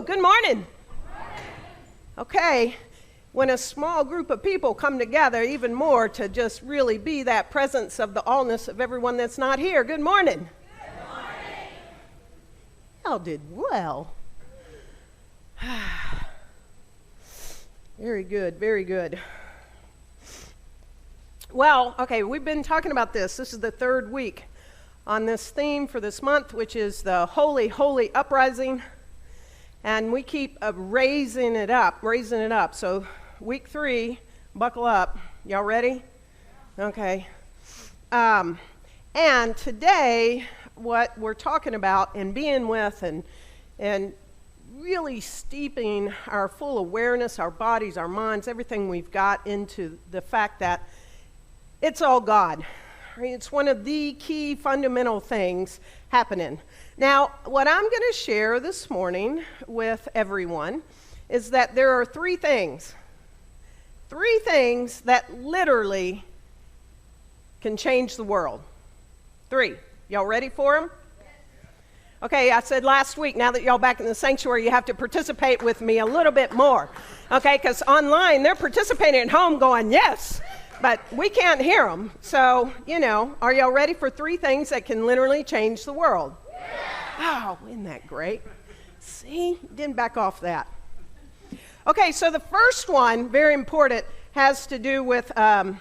Good morning. Okay, when a small group of people come together, even more to just really be that presence of the allness of everyone that's not here. Good morning. Good morning. Y'all did well. Very good, very good. Well, okay, we've been talking about this. This is the third week on this theme for this month, which is the Holy, Holy Uprising. And we keep raising it up. So week 3, buckle up. Y'all ready? Okay. And today, what we're talking about and being with and really steeping our full awareness, our bodies, our minds, everything we've got into the fact that it's all God. Right? It's one of the key fundamental things happening. Now, what I'm going to share this morning with everyone is that there are three things that literally can change the world. 3. Y'all ready for them? Okay, I said last week, now that y'all back in the sanctuary, you have to participate with me a little bit more. Okay, because online, they're participating at home going, yes, but we can't hear them. So, are y'all ready for 3 things that can literally change the world? Oh, isn't that great? See, didn't back off that. Okay, so the first one, very important, has to do with last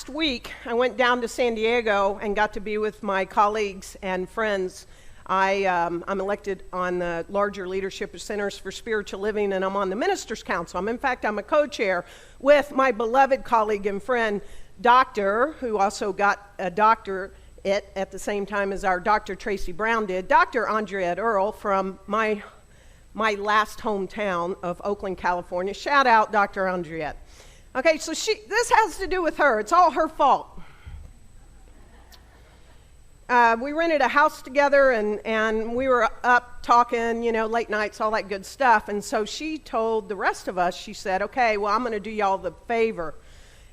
week. I went down to San Diego and got to be with my colleagues and friends. I'm elected on the larger leadership of Centers for Spiritual Living, and I'm on the Ministers' Council. In fact, I'm a co-chair with my beloved colleague and friend, Doctor, who also got a doctorate at the same time as our Dr. Tracy Brown did, Dr. Andrea Earl from my last hometown of Oakland, California. Shout out, Dr. Andrea. Okay, so this has to do with her. It's all her fault. We rented a house together, and we were up talking, late nights, all that good stuff. And so she told the rest of us, she said, okay, well, I'm going to do y'all the favor,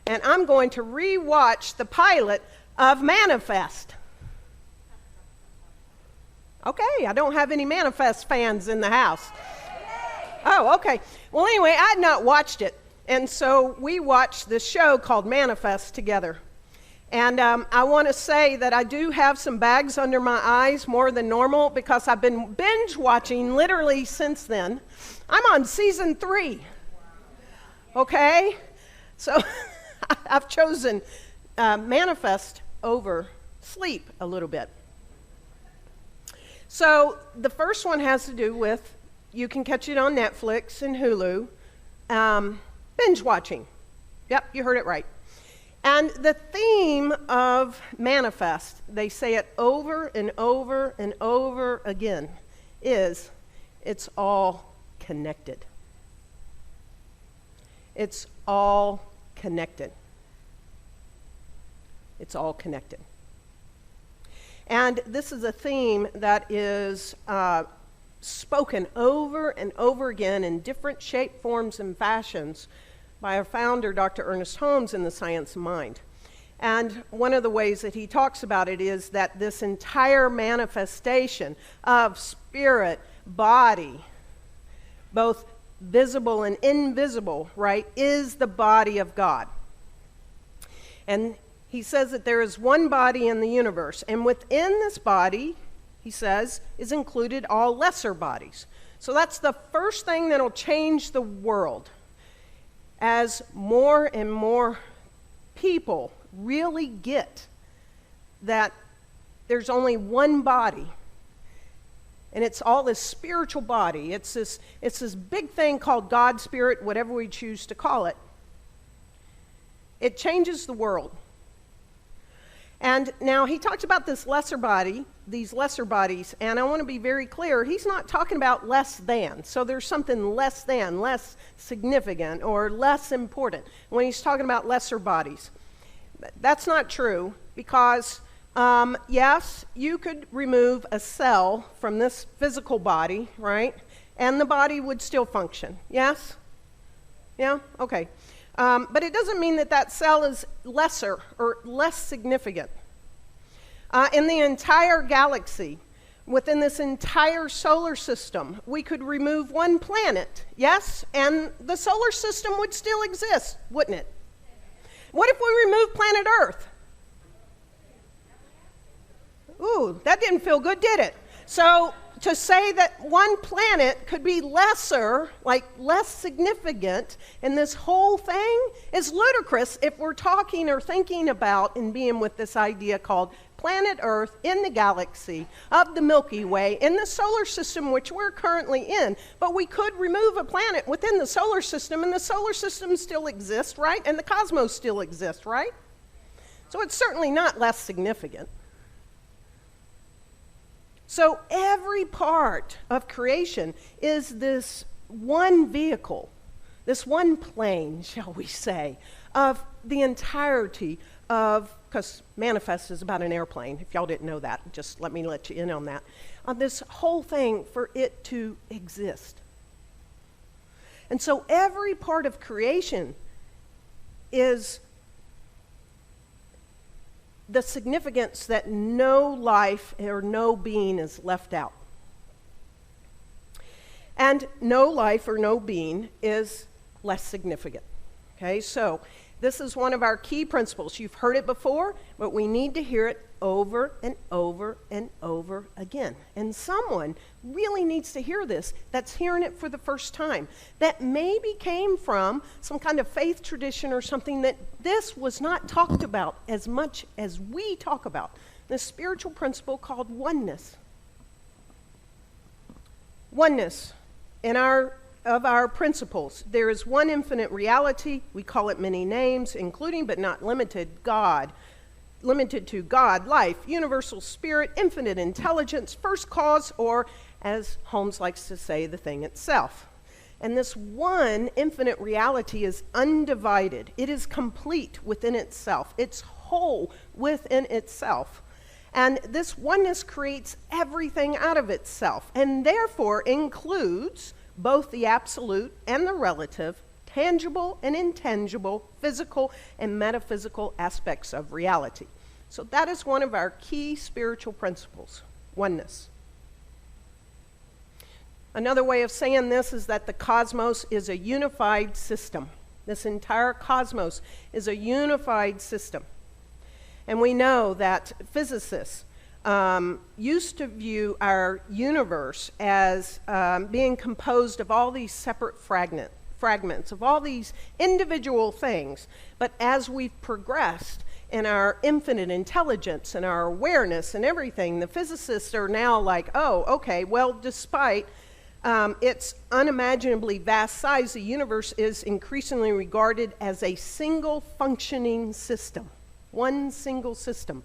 and I'm going to rewatch the pilot of Manifest. Okay, I don't have any Manifest fans in the house. Oh, okay. Well, anyway, I had not watched it. And so we watched this show called Manifest together. And I want to say that I do have some bags under my eyes more than normal because I've been binge watching literally since then. I'm on season 3. Okay? So I've chosen Manifest over sleep a little bit. So the first one has to do with, you can catch it on Netflix and Hulu, binge watching. Yep, you heard it right. And the theme of Manifest, they say it over and over and over again, is it's all connected. It's all connected. It's all connected. And this is a theme that is spoken over and over again in different shape, forms, and fashions by our founder, Dr. Ernest Holmes, in The Science of Mind. And one of the ways that he talks about it is that this entire manifestation of spirit, body, both visible and invisible, right, is the body of God. And he says that there is one body in the universe, and within this body, he says, is included all lesser bodies. So that's the first thing that'll change the world. As more and more people really get that there's only one body, and it's all this spiritual body. It's this big thing called God, Spirit, whatever we choose to call it. It changes the world. And now he talks about this lesser body, these lesser bodies, and I want to be very clear, he's not talking about less than. So there's something less than, less significant, or less important when he's talking about lesser bodies. That's not true because, yes, you could remove a cell from this physical body, right? And the body would still function. Yes? Yeah? Okay. But it doesn't mean that cell is lesser or less significant. In the entire galaxy, within this entire solar system, we could remove one planet, yes, and the solar system would still exist, wouldn't it? What if we remove planet Earth? Ooh, that didn't feel good, did it? So to say that one planet could be lesser, like less significant in this whole thing is ludicrous if we're talking or thinking about and being with this idea called planet Earth in the galaxy of the Milky Way in the solar system which we're currently in. But we could remove a planet within the solar system and the solar system still exists, right? And the cosmos still exists, right? So it's certainly not less significant. So every part of creation is this one vehicle, this one plane, shall we say, of the entirety of, because manifest is about an airplane, if y'all didn't know that, just let me let you in on that, on this whole thing for it to exist. And so every part of creation is the significance that no life or no being is left out. And no life or no being is less significant. Okay, so this is one of our key principles. You've heard it before, but we need to hear it over and over and over again. And someone really needs to hear this that's hearing it for the first time, that maybe came from some kind of faith tradition or something that this was not talked about as much as we talk about. This spiritual principle called oneness. Oneness of our principles. There is one infinite reality. We call it many names, including but not limited to God, life, universal spirit, infinite intelligence, first cause, or as Holmes likes to say, the thing itself. And this one infinite reality is undivided. It is complete within itself. It's whole within itself. And this oneness creates everything out of itself, and therefore includes both the absolute and the relative, tangible and intangible, physical and metaphysical aspects of reality. So that is one of our key spiritual principles, oneness. Another way of saying this is that the cosmos is a unified system. This entire cosmos is a unified system. And we know that physicists used to view our universe as being composed of all these separate fragments, of all these individual things. But as we've progressed in our infinite intelligence and our awareness and everything, the physicists are now like, oh, okay, well, despite its unimaginably vast size, the universe is increasingly regarded as a single functioning system, one single system.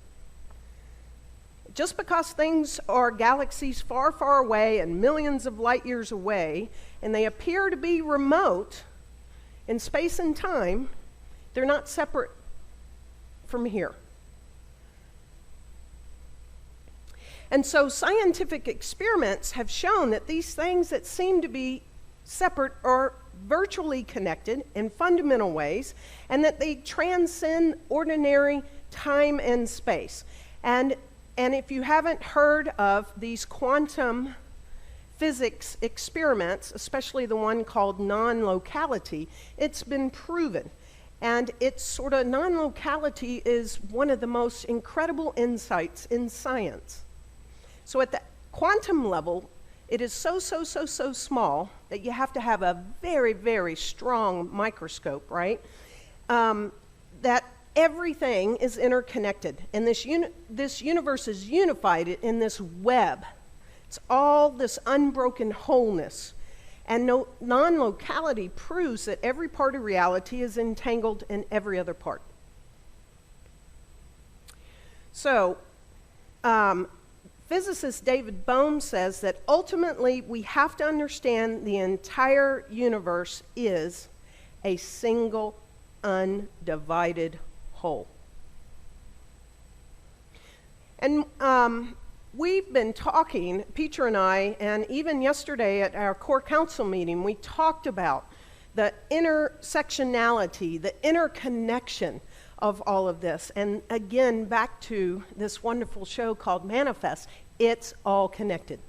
Just because things are galaxies far, far away and millions of light years away, and they appear to be remote in space and time, they're not separate from here. And so scientific experiments have shown that these things that seem to be separate are virtually connected in fundamental ways, and that they transcend ordinary time and space. And if you haven't heard of these quantum physics experiments, especially the one called non-locality, it's been proven. And it's sort of non-locality is one of the most incredible insights in science. So at the quantum level, it is so small that you have to have a very, very strong microscope, right? That everything is interconnected, and this universe is unified in this web. It's all this unbroken wholeness. And non-locality proves that every part of reality is entangled in every other part. So, physicist David Bohm says that ultimately we have to understand the entire universe is a single, undivided whole. And we've been talking, Peter and I, and even yesterday at our core council meeting, we talked about the intersectionality, the interconnection of all of this. And again, back to this wonderful show called Manifest, It's all connected.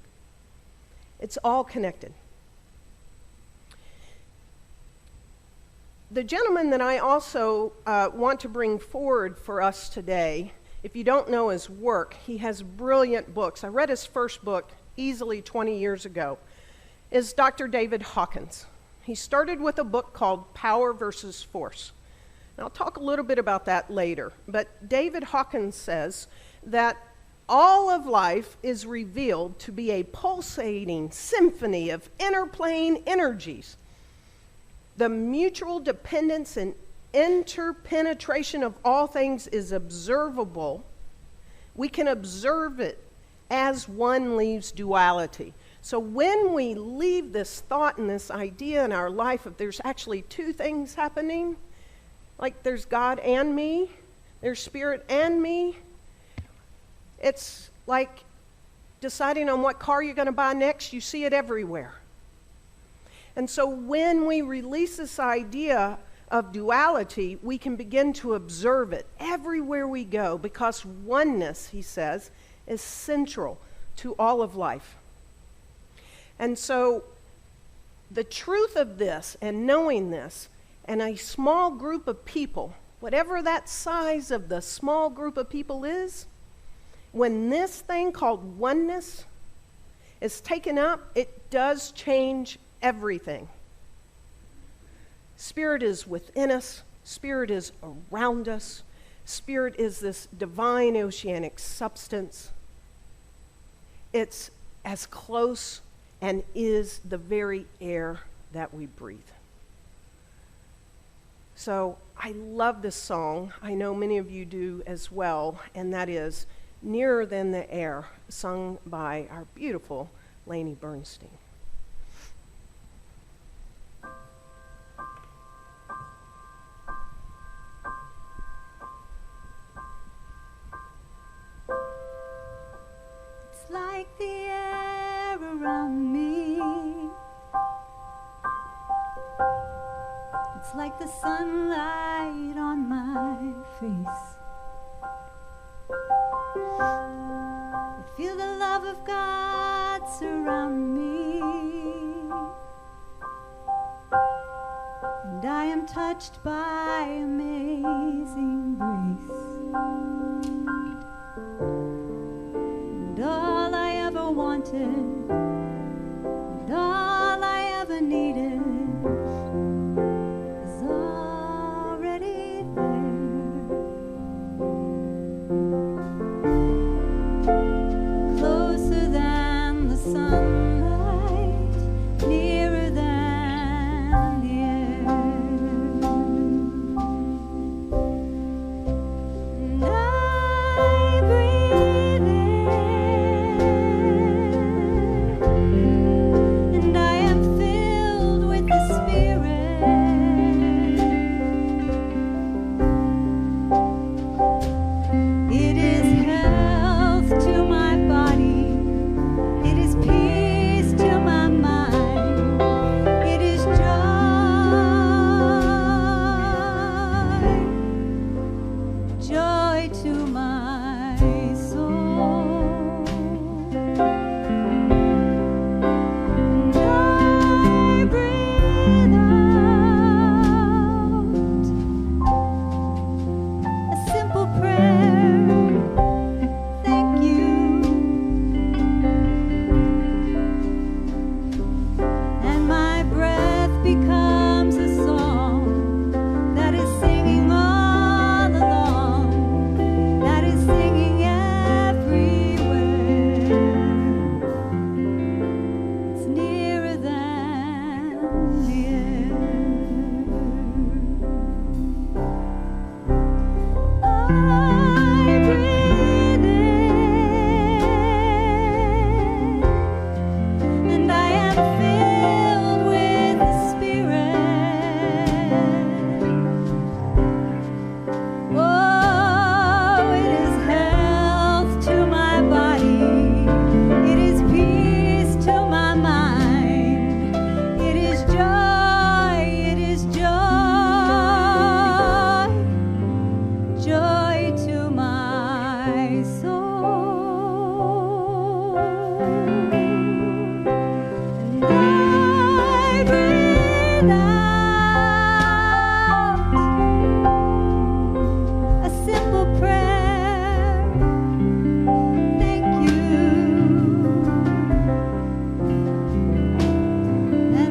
It's all connected. The gentleman that I also want to bring forward for us today, if you don't know his work, he has brilliant books. I read his first book easily 20 years ago, is Dr. David Hawkins. He started with a book called Power versus Force. And I'll talk a little bit about that later. But David Hawkins says that all of life is revealed to be a pulsating symphony of interplaying energies. The mutual dependence and interpenetration of all things is observable. We can observe it as one leaves duality. So when we leave this thought and this idea in our life of there's actually two things happening, like there's God and me, there's spirit and me, it's like deciding on what car you're going to buy next. You see it everywhere. And so when we release this idea of duality, we can begin to observe it everywhere we go, because oneness, he says, is central to all of life. And so the truth of this and knowing this, and a small group of people, whatever that size of the small group of people is, when this thing called oneness is taken up, it does change everything. Spirit is within us. Spirit is around us. Spirit is this divine oceanic substance. It's as close and is the very air that we breathe. So I love this song. I know many of you do as well, and that is Nearer Than the Air, sung by our beautiful Lainey Bernstein. It's like the air around me. It's like the sunlight on my face. I feel the love of God surround me, and I am touched by amazing grace. And all I ever wanted, and all I ever needed is already there. Closer than the sunlight, nearer than the air. And I breathe in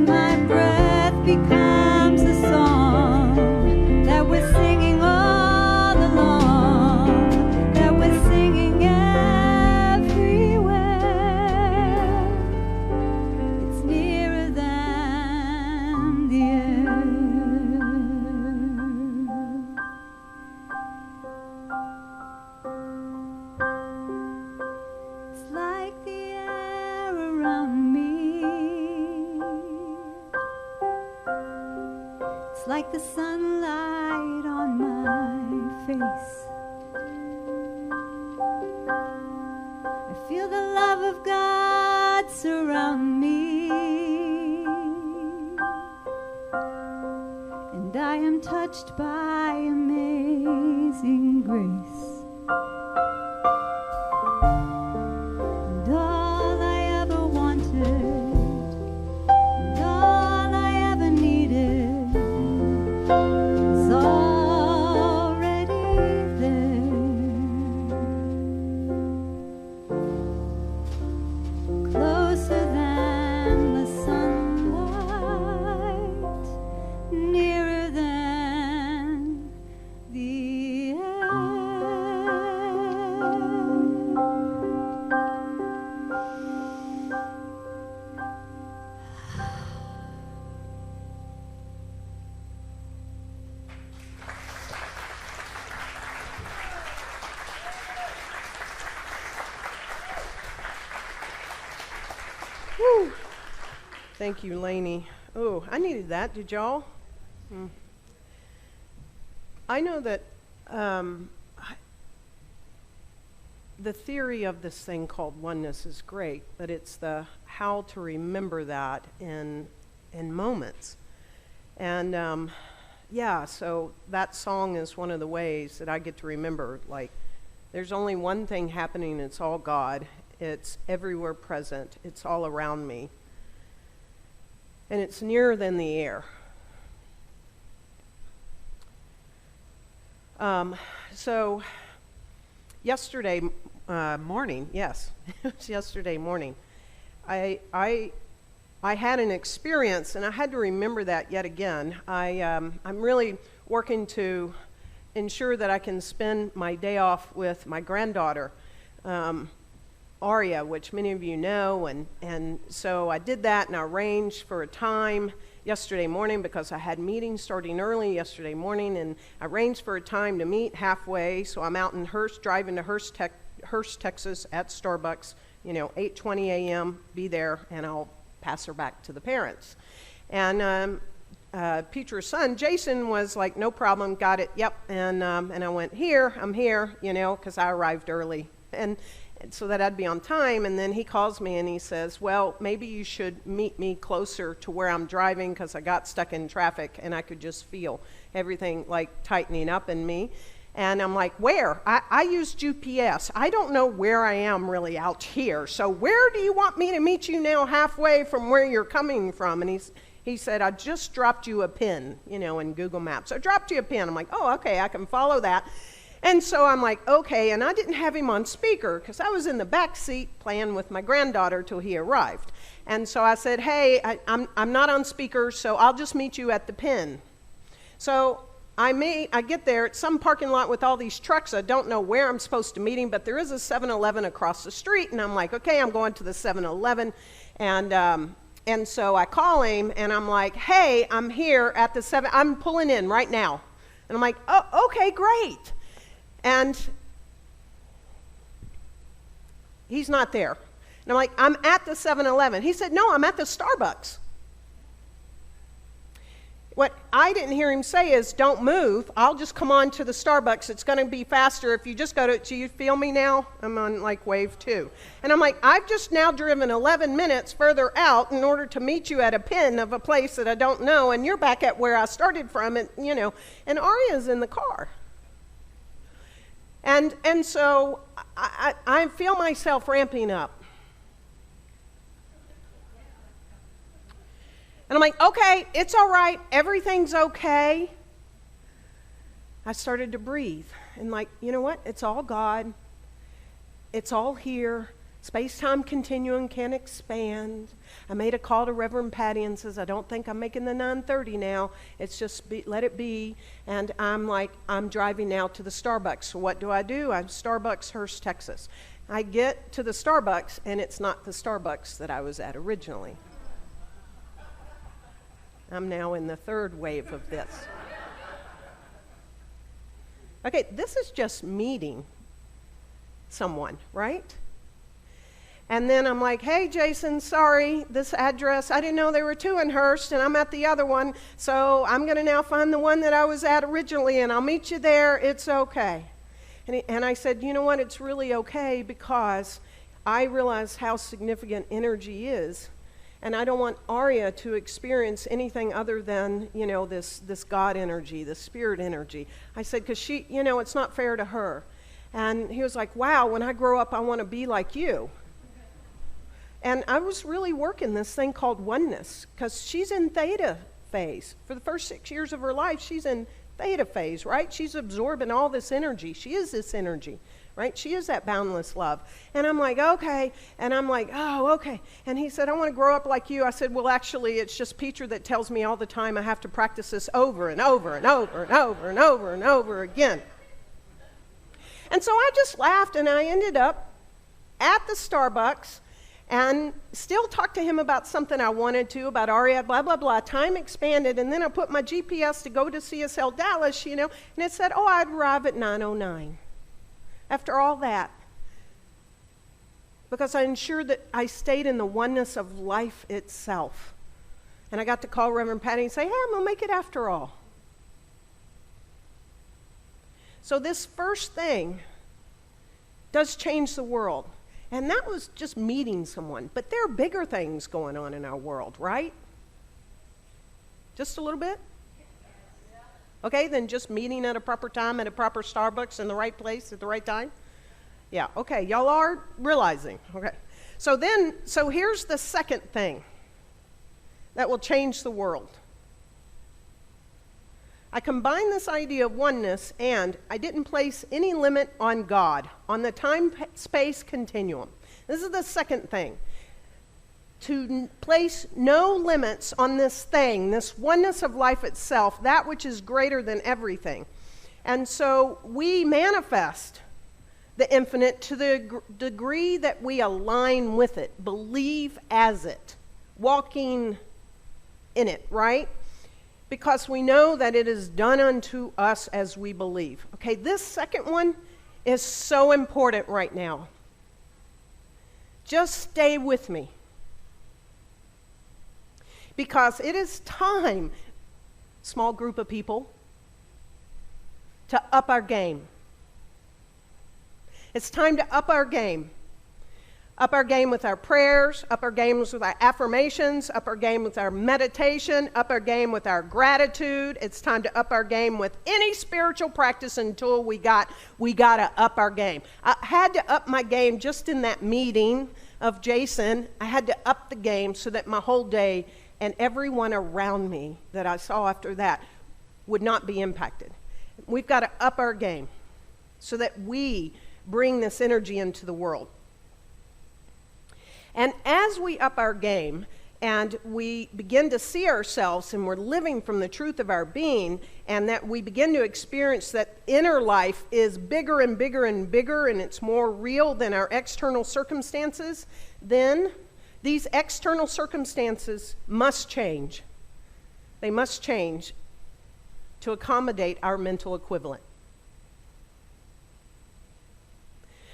my breath becomes a song that we're singing all along, that we're singing everywhere. It's nearer than the air. It's like the air around me. It's like the sunlight on my face. I feel the love of God surround me, and I am touched by amazing grace. And all I ever wanted, and all I ever needed is already there. Closer than the sunlight, nearer than the air. Whew. Thank you, Lainey. Oh, I needed that. Did y'all? I know that the theory of this thing called oneness is great, but it's the how to remember that in moments. And yeah, so that song is one of the ways that I get to remember, like, there's only one thing happening, it's all God. It's everywhere present. It's all around me. And it's nearer than the air. So yesterday morning, yes, it was yesterday morning, I had an experience, and I had to remember that yet again. I'm really working to ensure that I can spend my day off with my granddaughter, Aria, which many of you know, and so I did that, and I arranged for a time yesterday morning because I had meetings starting early yesterday morning, and I arranged for a time to meet halfway. So I'm out in Hurst, driving to Hurst, Texas at Starbucks, 8:20 a.m., be there, and I'll pass her back to the parents. And Petra's son, Jason, was like, no problem, got it, yep. And I went, I'm here, because I arrived early. And so that I'd be on time, and then he calls me and he says, well, maybe you should meet me closer to where I'm driving because I got stuck in traffic and I could just feel everything like tightening up in me. And I'm like, where? I use GPS. I don't know where I am really out here. So where do you want me to meet you now halfway from where you're coming from? And he said, I just dropped you a pin, in Google Maps. I dropped you a pin. I'm like, oh, okay, I can follow that. And so I'm like, okay, and I didn't have him on speaker because I was in the back seat playing with my granddaughter till he arrived. And so I said, hey, I'm not on speaker, so I'll just meet you at the pin. So I get there at some parking lot with all these trucks. I don't know where I'm supposed to meet him, but there is a 7-Eleven across the street, and I'm like, okay, I'm going to the 7-Eleven. And so I call him, and I'm like, hey, I'm here at the 7, I'm pulling in right now. And I'm like, oh, okay, great. And he's not there. And I'm like, I'm at the 7-Eleven. He said, no, I'm at the Starbucks. What I didn't hear him say is, don't move. I'll just come on to the Starbucks. It's going to be faster if you just go to, do you feel me now? I'm on like wave 2. And I'm like, I've just now driven 11 minutes further out in order to meet you at a pin of a place that I don't know, and you're back at where I started from, and and Aria's in the car. And so I feel myself ramping up. And I'm like, okay, it's all right. Everything's okay. I started to breathe. And like, you know what? It's all God. It's all here. Space-time continuum can expand. I made a call to Reverend Patty and says, I don't think I'm making the 9:30 now. It's just let it be. And I'm like, I'm driving now to the Starbucks. So what do? I'm Starbucks, Hurst, Texas. I get to the Starbucks, and it's not the Starbucks that I was at originally. I'm now in the third wave of this. Okay, this is just meeting someone, right? And then I'm like, hey, Jason, sorry, this address, I didn't know there were two in Hurst, and I'm at the other one, so I'm going to now find the one that I was at originally, and I'll meet you there. It's okay. And I said, you know what, it's really okay because I realize how significant energy is, and I don't want Aria to experience anything other than, this God energy, this spirit energy. I said, because she, it's not fair to her. And he was like, wow, when I grow up, I want to be like you. And I was really working this thing called oneness, because she's in theta phase. For the first 6 years of her life, she's in theta phase, right? She's absorbing all this energy. She is this energy, right? She is that boundless love. And I'm like, okay. And I'm like, oh, okay. And he said, I want to grow up like you. I said, well, actually, it's just Peter that tells me all the time I have to practice this over and over and over and over and over and over again. And so I just laughed, and I ended up at the Starbucks and still talked to him about something I wanted to, about Aria, blah, blah, blah. Time expanded, and then I put my GPS to go to CSLDallas, and it said, oh, I'd arrive at 9:09. After all that, because I ensured that I stayed in the oneness of life itself. And I got to call Reverend Patty and say, hey, I'm going to make it after all. So this first thing does change the world. And that was just meeting someone. But there are bigger things going on in our world, right? Just a little bit? Okay, then just meeting at a proper time at a proper Starbucks in the right place at the right time? Yeah, okay, y'all are realizing. Okay. So here's the second thing that will change the world. I combine this idea of oneness, and I didn't place any limit on God, on the time-space continuum. This is the second thing. To place no limits on this thing, this oneness of life itself, that which is greater than everything. And so we manifest the infinite to the degree that we align with it, believe as it, walking in it, right? Because we know that it is done unto us as we believe. Okay, this second one is so important right now. Just stay with me. Because it is time, small group of people, to up our game. It's time to up our game. Up our game with our prayers, up our games with our affirmations, up our game with our meditation, up our game with our gratitude. It's time to up our game with any spiritual practice until we got to up our game. I had to up my game just in that meeting of Jason. I had to up the game so that my whole day and everyone around me that I saw after that would not be impacted. We've got to up our game so that we bring this energy into the world. And as we up our game and we begin to see ourselves and we're living from the truth of our being, and that we begin to experience that inner life is bigger and bigger and bigger, and it's more real than our external circumstances, then these external circumstances must change. They must change to accommodate our mental equivalent.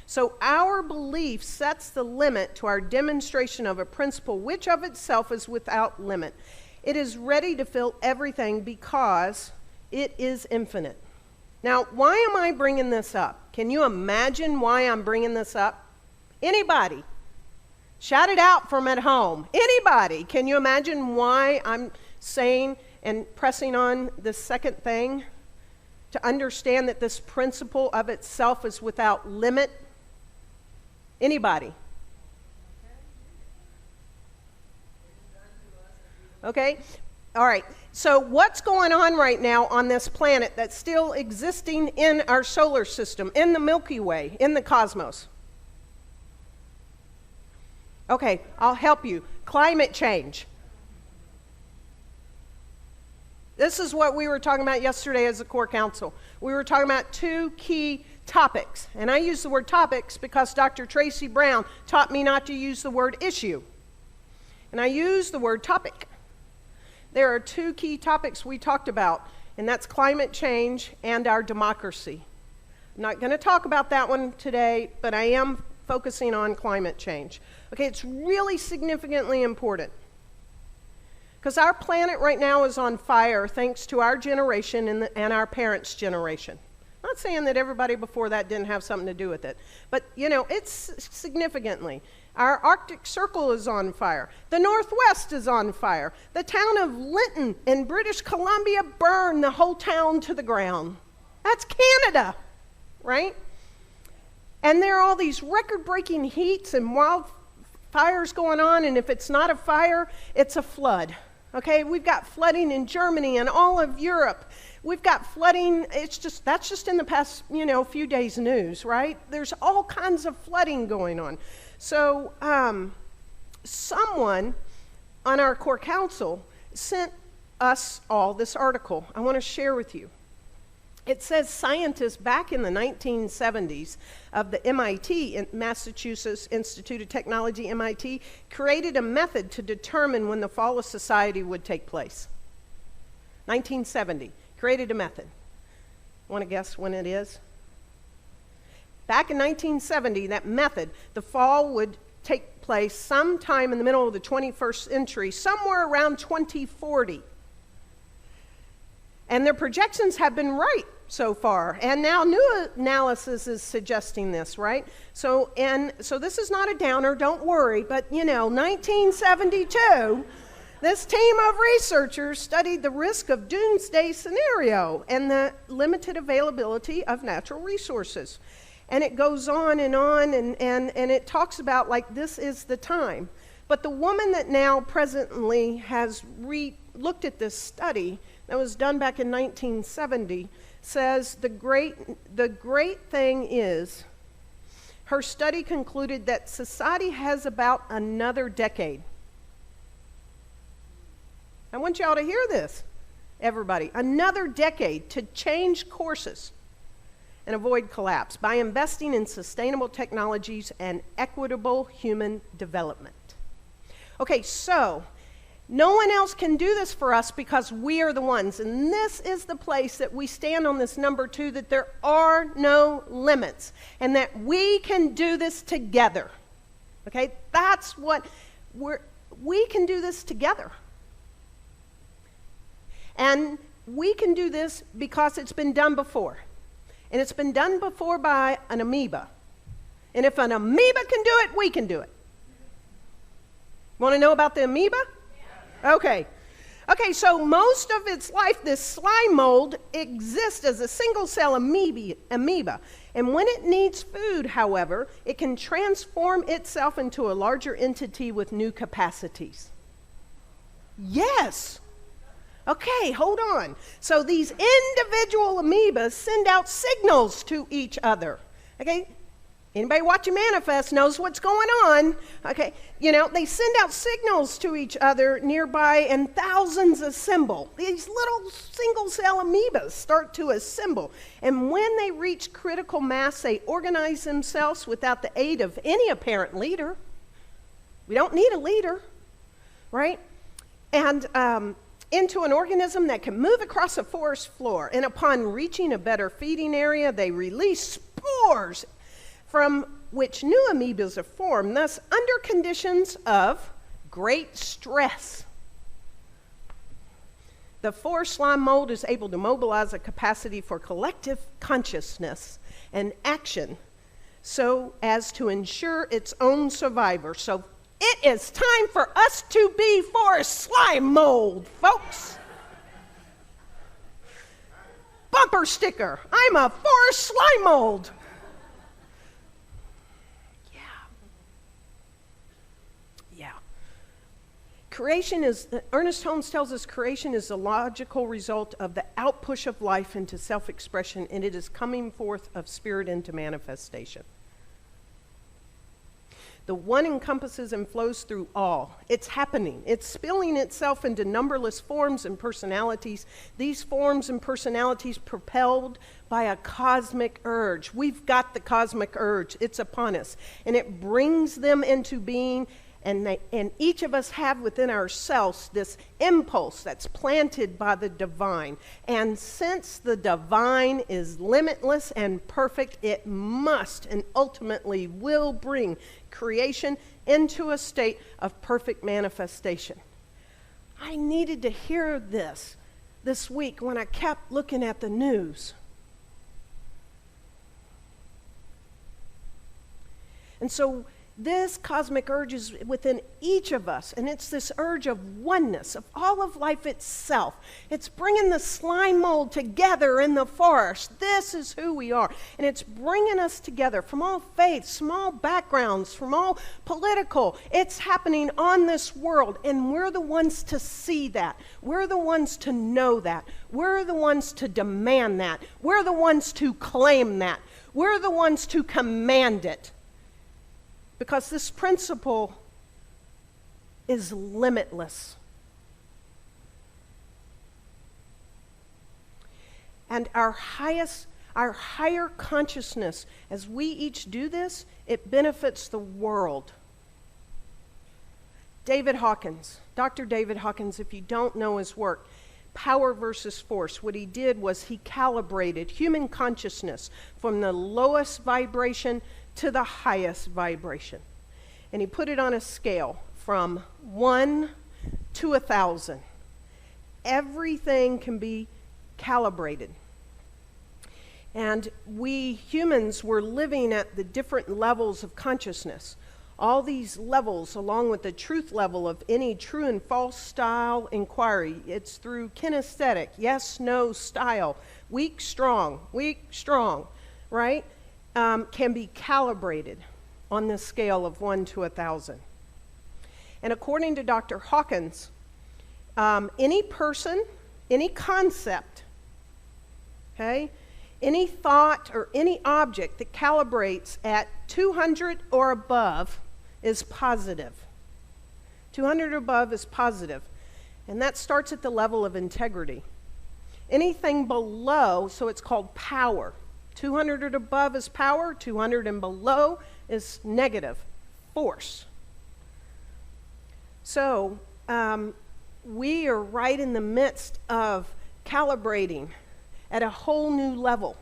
So our belief sets the limit to our demonstration of a principle which of itself is without limit. It is ready to fill everything because it is infinite. Now, why am I bringing this up? Can you imagine why I'm bringing this up? Anybody? Shout it out from at home. Anybody? Can you imagine why I'm saying and pressing on this second thing? To understand that this principle of itself is without limit. Anybody? Okay? All right. So what's going on right now on this planet that's still existing in our solar system, in the Milky Way, in the cosmos? Okay, I'll help you. Climate change. This is what we were talking about yesterday as a core council. We were talking about two key topics. And I use the word topics because Dr. Tracy Brown taught me not to use the word issue. And I use the word topic. There are two key topics we talked about, and that's climate change and our democracy. I'm not going to talk about that one today, but I am focusing on climate change. Okay, it's really significantly important. Because our planet right now is on fire thanks to our generation and our parents' generation. I'm not saying that everybody before that didn't have something to do with it. But, you know, it's significantly. Our Arctic Circle is on fire. The Northwest is on fire. The town of Linton in British Columbia burned the whole town to the ground. That's Canada, right? And there are all these record-breaking heats and wildfires going on, and if it's not a fire, it's a flood. Okay, we've got flooding in Germany and all of Europe. We've got flooding, that's just in the past, few days news, right? There's all kinds of flooding going on. So someone on our core council sent us all this article I want to share with you. It says scientists back in the 1970s of the MIT, Massachusetts Institute of Technology, MIT, created a method to determine when the fall of society would take place. 1970, created a method. Want to guess when it is? Back in 1970, that method, the fall would take place sometime in the middle of the 21st century, somewhere around 2040. And their projections have been right so far. And now new analysis is suggesting this, right? So this is not a downer, don't worry. But, 1972, this team of researchers studied the risk of doomsday scenario and the limited availability of natural resources. And it goes on, and it talks about, like, this is the time. But the woman that now presently has looked at this study that was done back in 1970 says the great thing is her study concluded that society has about another decade. I want y'all to hear this, everybody. Another decade to change courses and avoid collapse by investing in sustainable technologies and equitable human development. Okay, so no one else can do this for us because we are the ones. And this is the place that we stand on this number 2, that there are no limits and that we can do this together. Okay, that's what we can do this together. And we can do this because it's been done before. And it's been done before by an amoeba. And if an amoeba can do it, we can do it. Want to know about the amoeba? Okay, so most of its life, this slime mold exists as a single-cell amoeba. And when it needs food, however, it can transform itself into a larger entity with new capacities. Yes. Okay, hold on. So these individual amoebas send out signals to each other. Okay? Anybody watching Manifest knows what's going on. Okay, they send out signals to each other nearby and thousands assemble. These little single-cell amoebas start to assemble. And when they reach critical mass, they organize themselves without the aid of any apparent leader. We don't need a leader, right? And into an organism that can move across a forest floor. And upon reaching a better feeding area, they release spores from which new amoebas are formed, thus under conditions of great stress. The forest slime mold is able to mobilize a capacity for collective consciousness and action so as to ensure its own survival. So it is time for us to be forest slime mold, folks. Bumper sticker, I'm a forest slime mold. Creation is, Ernest Holmes tells us creation is the logical result of the outpush of life into self-expression, and it is coming forth of spirit into manifestation. The one encompasses and flows through all. It's happening. It's spilling itself into numberless forms and personalities. These forms and personalities propelled by a cosmic urge. We've got the cosmic urge. It's upon us. And it brings them into being. And each of us have within ourselves this impulse that's planted by the divine. And since the divine is limitless and perfect, it must and ultimately will bring creation into a state of perfect manifestation. I needed to hear this week when I kept looking at the news. And so this cosmic urge is within each of us, and it's this urge of oneness, of all of life itself. It's bringing the slime mold together in the forest. This is who we are, and it's bringing us together from all faiths, from all backgrounds, from all political. It's happening on this world, and we're the ones to see that. We're the ones to know that. We're the ones to demand that. We're the ones to claim that. We're the ones to command it. Because this principle is limitless. And our higher consciousness, as we each do this, it benefits the world. Dr. David Hawkins, if you don't know his work, Power versus Force, what he did was he calibrated human consciousness from the lowest vibration to the highest vibration. And he put it on a scale from 1 to 1,000. Everything can be calibrated. And we humans were living at the different levels of consciousness. All these levels, along with the truth level of any true and false style inquiry, it's through kinesthetic, yes, no style, weak, strong, right? Can be calibrated on this scale of 1 to 1,000. And according to Dr. Hawkins, any person, any concept, okay, any thought or any object that calibrates at 200 or above is positive. 200 or above is positive. And that starts at the level of integrity. Anything below, so it's called power. 200 or above is power, 200 and below is negative, force. So we are right in the midst of calibrating at a whole new level.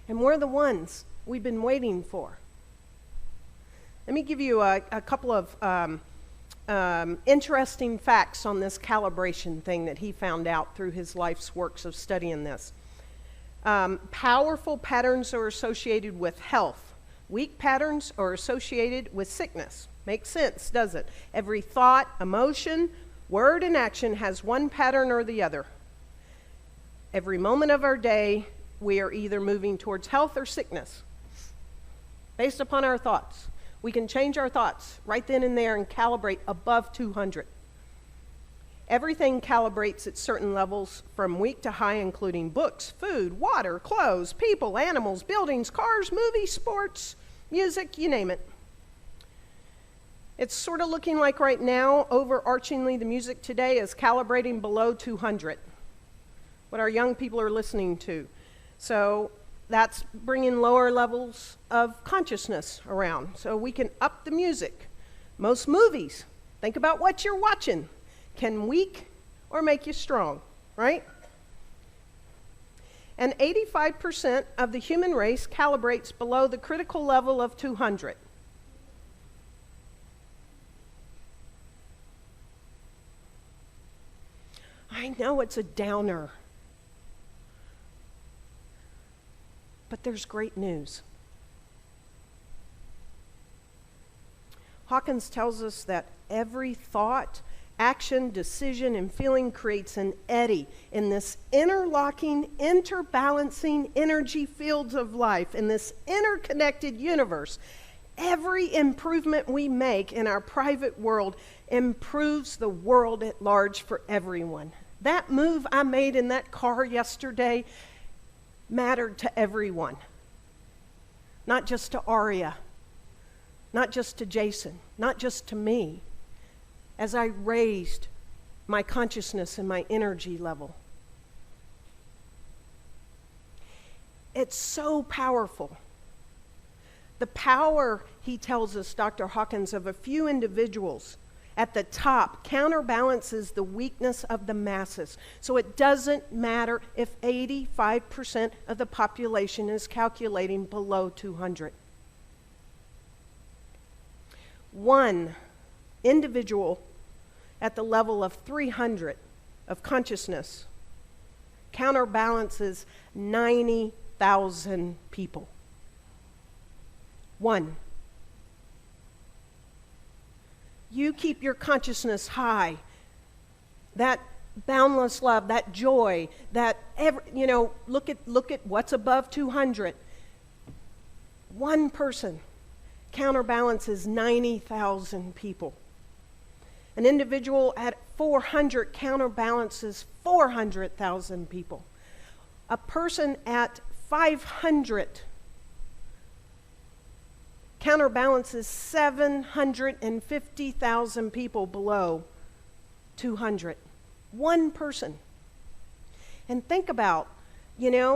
And we're the ones we've been waiting for. Let me give you a couple of interesting facts on this calibration thing that he found out through his life's works of studying this. Powerful patterns are associated with health. Weak patterns are associated with sickness. Makes sense, does it? Every thought, emotion, word, and action has one pattern or the other. Every moment of our day, we are either moving towards health or sickness based upon our thoughts. We can change our thoughts right then and there and calibrate above 200. Everything calibrates at certain levels from weak to high, including books, food, water, clothes, people, animals, buildings, cars, movies, sports, music, you name it. It's sort of looking like right now, overarchingly, the music today is calibrating below 200, what our young people are listening to. So that's bringing lower levels of consciousness around. So we can up the music. Most movies, think about what you're watching. Can weak or make you strong, right? And 85% of the human race calibrates below the critical level of 200. I know it's a downer, but there's great news. Hawkins tells us that every thought, action, decision, and feeling creates an eddy in this interlocking, interbalancing energy fields of life, in this interconnected universe. Every improvement we make in our private world improves the world at large for everyone. That move I made in that car yesterday mattered to everyone, not just to Aria. not just to Jason, not just to me, as I raised my consciousness and my energy level. It's so powerful. The power, he tells us, Dr. Hawkins, of a few individuals at the top counterbalances the weakness of the masses. So it doesn't matter if 85% of the population is calculating below 200. One individual at the level of 300 of consciousness counterbalances 90,000 people. One. You keep your consciousness high. That boundless love, that joy, that look at what's above 200. One person counterbalances 90,000 people. An individual at 400 counterbalances 400,000 people. A person at 500 counterbalances 750,000 people below 200. One person. And think about, 10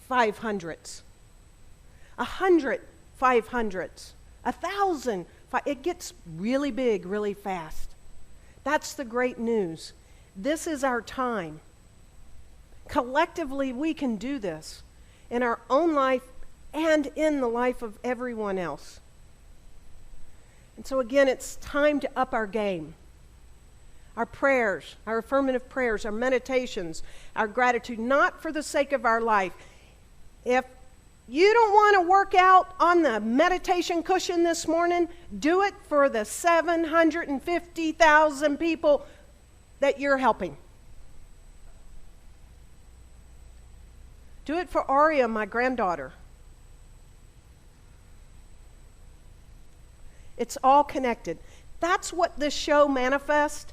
500s, 100 500s, 1,000. It gets really big really fast. That's the great news. This is our time. Collectively, we can do this in our own life and in the life of everyone else. And so again, it's time to up our game. Our prayers, our affirmative prayers, our meditations, our gratitude, not for the sake of our life. If you don't want to work out on the meditation cushion this morning, do it for the 750,000 people that you're helping. Do it for Aria, my granddaughter. It's all connected. That's what this show manifests.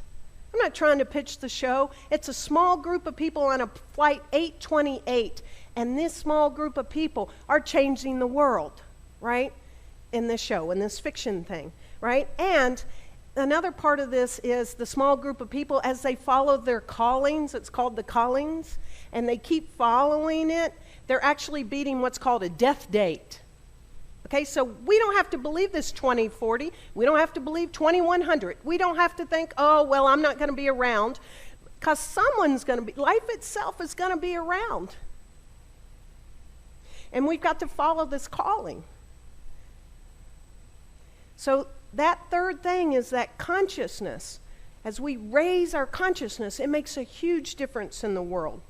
I'm not trying to pitch the show. It's a small group of people on a flight 828, and this small group of people are changing the world, right? In this show, in this fiction thing, right? And another part of this is the small group of people, as they follow their callings, it's called the callings, and they keep following it, they're actually beating what's called a death date. Okay, so we don't have to believe this 2040. We don't have to believe 2100. We don't have to think, oh, well, I'm not going to be around, because someone's going to be, life itself is going to be around. And we've got to follow this calling. So that third thing is that consciousness. As we raise our consciousness, it makes a huge difference in the world.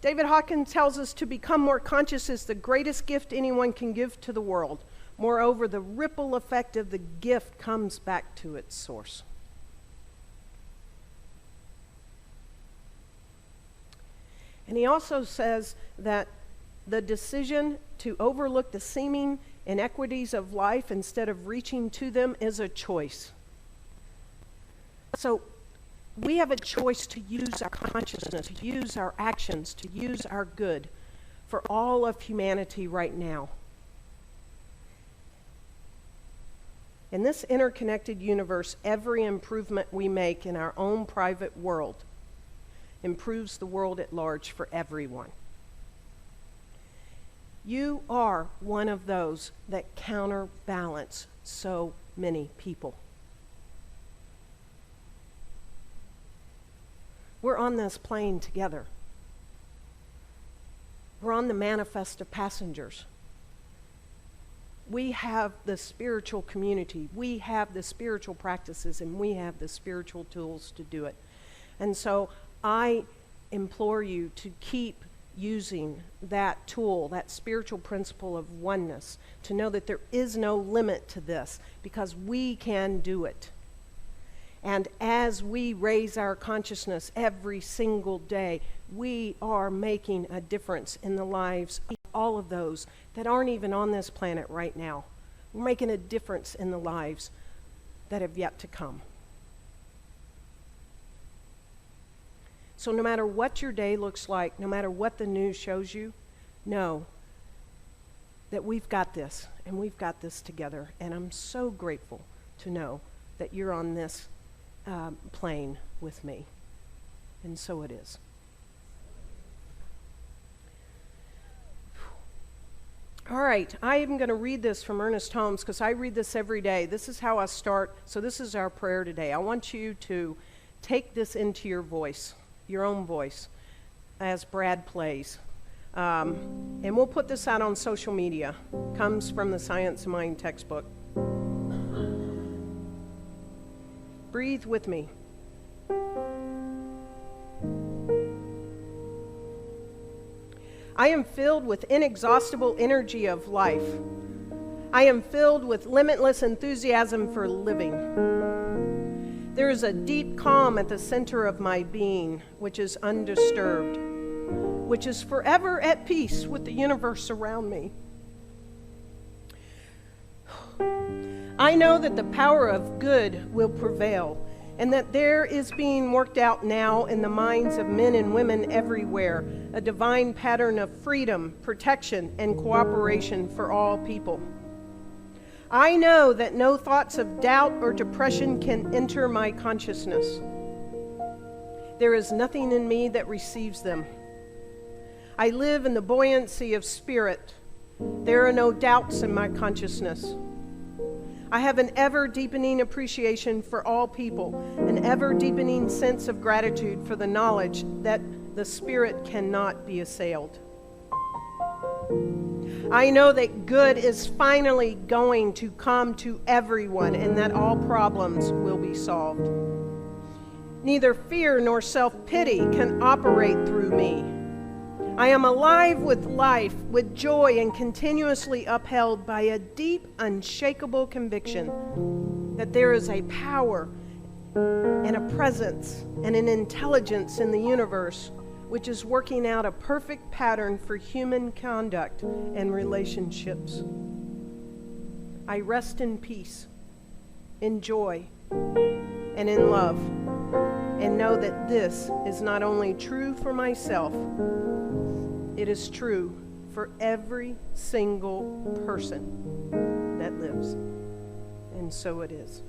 David Hawkins tells us to become more conscious is the greatest gift anyone can give to the world. Moreover, the ripple effect of the gift comes back to its source. And he also says that the decision to overlook the seeming inequities of life instead of reaching to them is a choice. So we have a choice to use our consciousness, to use our actions, to use our good for all of humanity right now. In this interconnected universe, every improvement we make in our own private world improves the world at large for everyone. You are one of those that counterbalance so many people. We're on this plane together. We're on the manifest of passengers. We have the spiritual community. We have the spiritual practices, and we have the spiritual tools to do it. And so I implore you to keep using that tool, that spiritual principle of oneness, to know that there is no limit to this, because we can do it. And as we raise our consciousness every single day, we are making a difference in the lives of all of those that aren't even on this planet right now. We're making a difference in the lives that have yet to come. So no matter what your day looks like, no matter what the news shows you, know that we've got this, and we've got this together. And I'm so grateful to know that you're on this plane with me. And so it is. All right, I am going to read this from Ernest Holmes because I read this every day. This is how I start. So this is our prayer today. I want you to take this into your voice, your own voice, as Brad plays. And we'll put this out on social media. Comes from the Science of Mind textbook. Breathe with me. I am filled with inexhaustible energy of life. I am filled with limitless enthusiasm for living. There is a deep calm at the center of my being, which is undisturbed, which is forever at peace with the universe around me. I know that the power of good will prevail, and that there is being worked out now in the minds of men and women everywhere a divine pattern of freedom, protection, and cooperation for all people. I know that no thoughts of doubt or depression can enter my consciousness. There is nothing in me that receives them. I live in the buoyancy of spirit. There are no doubts in my consciousness. I have an ever-deepening appreciation for all people, an ever-deepening sense of gratitude for the knowledge that the spirit cannot be assailed. I know that good is finally going to come to everyone and that all problems will be solved. Neither fear nor self-pity can operate through me. I am alive with life, with joy, and continuously upheld by a deep, unshakable conviction that there is a power and a presence and an intelligence in the universe which is working out a perfect pattern for human conduct and relationships. I rest in peace, in joy, and in love, and know that this is not only true for myself, it is true for every single person that lives. And so it is.